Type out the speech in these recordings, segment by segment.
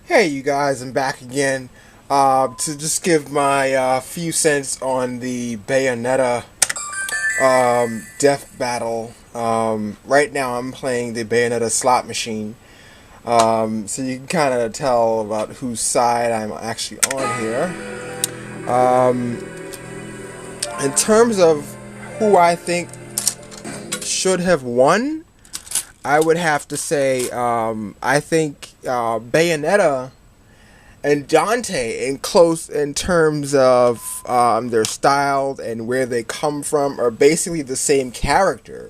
Hey, you guys, I'm back again to just give my few cents on the Bayonetta death battle. Right now, I'm playing the Bayonetta slot machine, so you can kind of tell about whose side I'm actually on here. Um, in terms of who I think should have won, I would have to say I think Bayonetta and Dante in close in terms of their style and where they come from are basically the same character.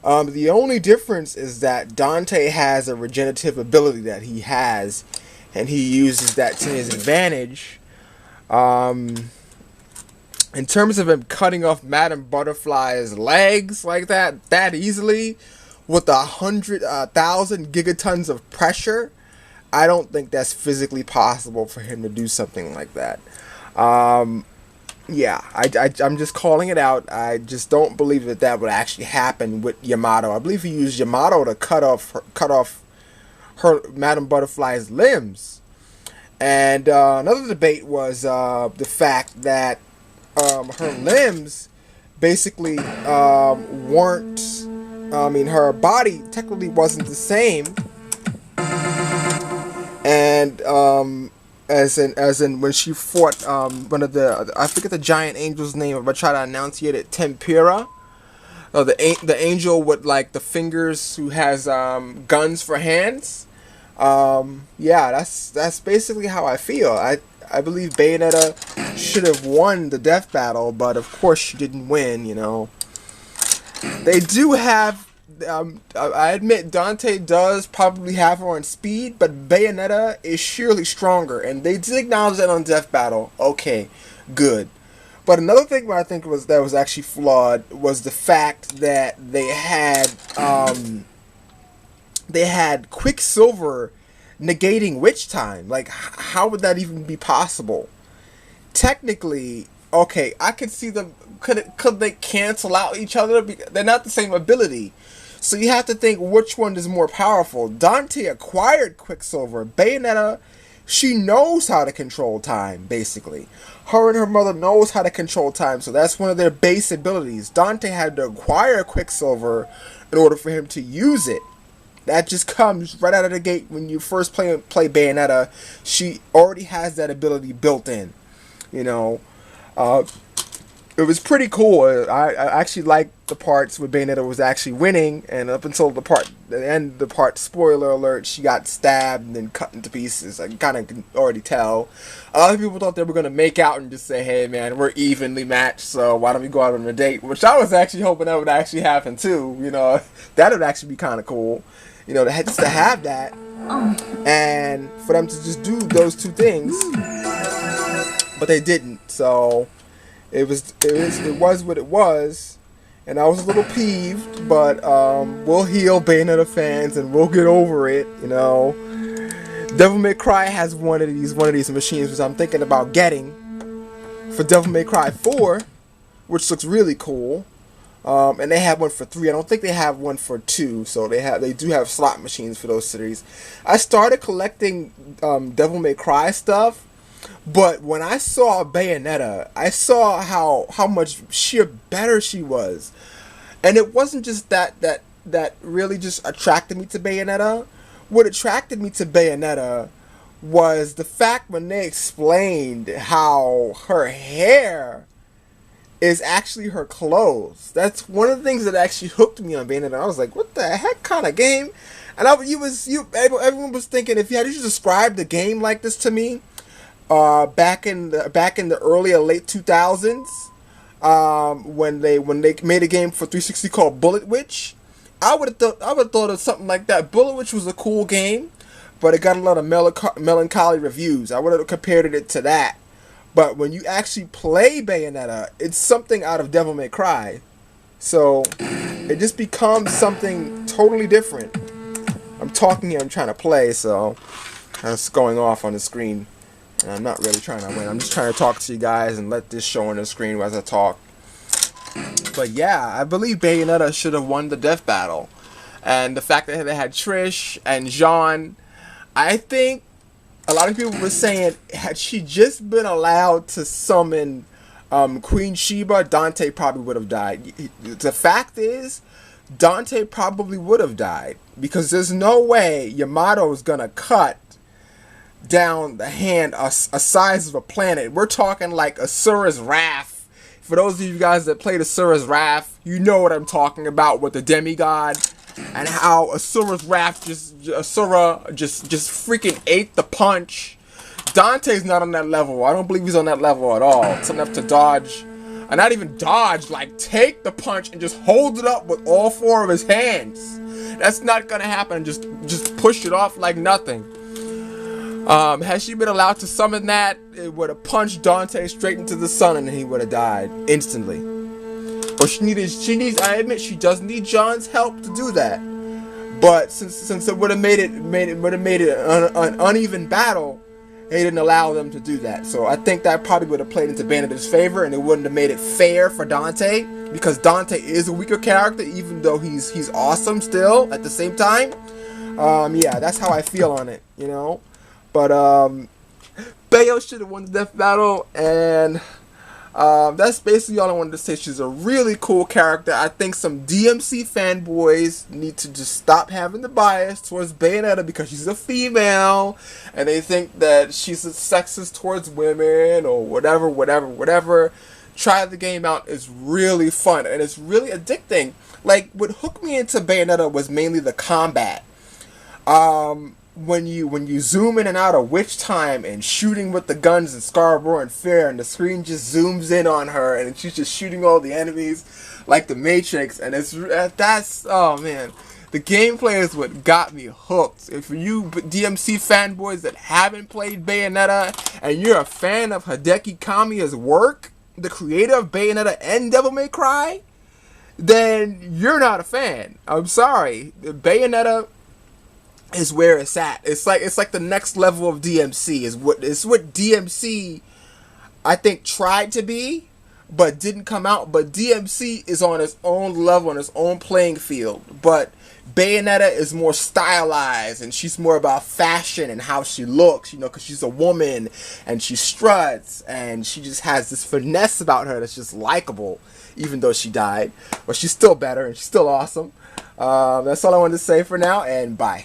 The only difference is that Dante has a regenerative ability that he has, and he uses that to his advantage. Um, in terms of him cutting off Madame Butterfly's legs like that easily, with 100,000 gigatons of pressure, I don't think that's physically possible for him to do something like that. Um, yeah, I'm just calling it out. I just don't believe that would actually happen with Yamato. I believe he used Yamato to cut off her Madame Butterfly's limbs. And another debate was the fact that her limbs basically weren't. I mean, her body technically wasn't the same, and as in when she fought one of the, I forget the giant angel's name, if I try to enunciate it, Tempera. The angel with like the fingers who has guns for hands. Yeah, that's basically how I feel. I believe Bayonetta should have won the death battle, but of course she didn't win. They do have. I admit Dante does probably have her on speed, but Bayonetta is surely stronger, and they did acknowledge that on Death Battle. Okay, good. But another thing that I think was actually flawed was the fact that they had Quicksilver negating witch time. Like, how would that even be possible? Technically, okay, I could see them. Could they cancel out each other? They're not the same ability. So you have to think which one is more powerful. Dante acquired Quicksilver. Bayonetta, she knows how to control time, basically. Her and her mother knows how to control time, so that's one of their base abilities. Dante had to acquire Quicksilver in order for him to use it. That just comes right out of the gate when you first play Bayonetta. She already has that ability built in. You know, it was pretty cool. I actually liked the parts where Bayonetta was actually winning, and up until the end of the part, spoiler alert, she got stabbed and then cut into pieces. I kind of can already tell. A lot of people thought they were going to make out and just say, hey man, we're evenly matched, so why don't we go out on a date? Which I was actually hoping that would actually happen too. That would actually be kind of cool. Just to have that, and for them to just do those two things, but they didn't. So it was what it was, and I was a little peeved. But we'll heal, Bayonetta fans, and we'll get over it. Devil May Cry has one of these machines, which I'm thinking about getting for Devil May Cry 4, which looks really cool. And they have one for 3. I don't think they have one for 2, so they do have slot machines for those series. I started collecting Devil May Cry stuff, but when I saw Bayonetta, I saw how much sheer better she was, and it wasn't just that really just attracted me to Bayonetta. What attracted me to Bayonetta was the fact when they explained how her hair is actually her clothes. That's one of the things that actually hooked me on Bayonetta. I was like, what the heck kind of game? And everyone was thinking, if you had to describe the game like this to me, back in the early or late 2000s, when they made a game for 360 called Bullet Witch, I would have thought of something like that. Bullet Witch was a cool game, but it got a lot of melancholy reviews. I would have compared it to that. But when you actually play Bayonetta, it's something out of Devil May Cry. So it just becomes something totally different. I'm talking here, I'm trying to play, so it's going off on the screen. And I'm not really trying to win. I'm just trying to talk to you guys and let this show on the screen as I talk. But yeah, I believe Bayonetta should have won the death battle. And the fact that they had Trish and Jean, I think a lot of people were saying, had she just been allowed to summon Queen Sheba, Dante probably would have died. The fact is, Dante probably would have died because there's no way Yamato is gonna cut down the hand a size of a planet. We're talking like Asura's Wrath. For those of you guys that played Asura's Wrath, you know what I'm talking about with the demigod and how Asura's Wrath Asura just freaking ate the punch. Dante's not on that level. I don't believe he's on that level at all. It's enough to dodge. And not even dodge, like take the punch and just hold it up with all four of his hands. That's not gonna happen. Just push it off like nothing. Had she been allowed to summon that, it would have punched Dante straight into the sun and he would have died instantly. But she needs, I admit she does need John's help to do that. But since it would have made it an uneven battle, they didn't allow them to do that. So I think that probably would have played into Bayonetta's favor, and it wouldn't have made it fair for Dante, because Dante is a weaker character, even though he's awesome still at the same time. Yeah, that's how I feel on it, you know. But Bayo should have won the death battle, and that's basically all I wanted to say. She's a really cool character. I think some DMC fanboys need to just stop having the bias towards Bayonetta because she's a female, and they think that she's sexist towards women or whatever. Try the game out. It's really fun, and it's really addicting. Like, what hooked me into Bayonetta was mainly the combat. When you zoom in and out of Witch Time and shooting with the guns in Scarborough and Fair, and the screen just zooms in on her and she's just shooting all the enemies like the Matrix, and that's oh man, the gameplay is what got me hooked. If you DMC fanboys that haven't played Bayonetta and you're a fan of Hideki Kamiya's work, the creator of Bayonetta and Devil May Cry, then you're not a fan. I'm sorry. Bayonetta is where it's at. It's like the next level of DMC. It's what DMC I think tried to be, but didn't come out. But DMC is on its own level, on its own playing field. But Bayonetta is more stylized, and she's more about fashion and how she looks, you know, because she's a woman and she struts and she just has this finesse about her that's just likable, even though she died. But she's still better and she's still awesome. That's all I wanted to say for now, and bye.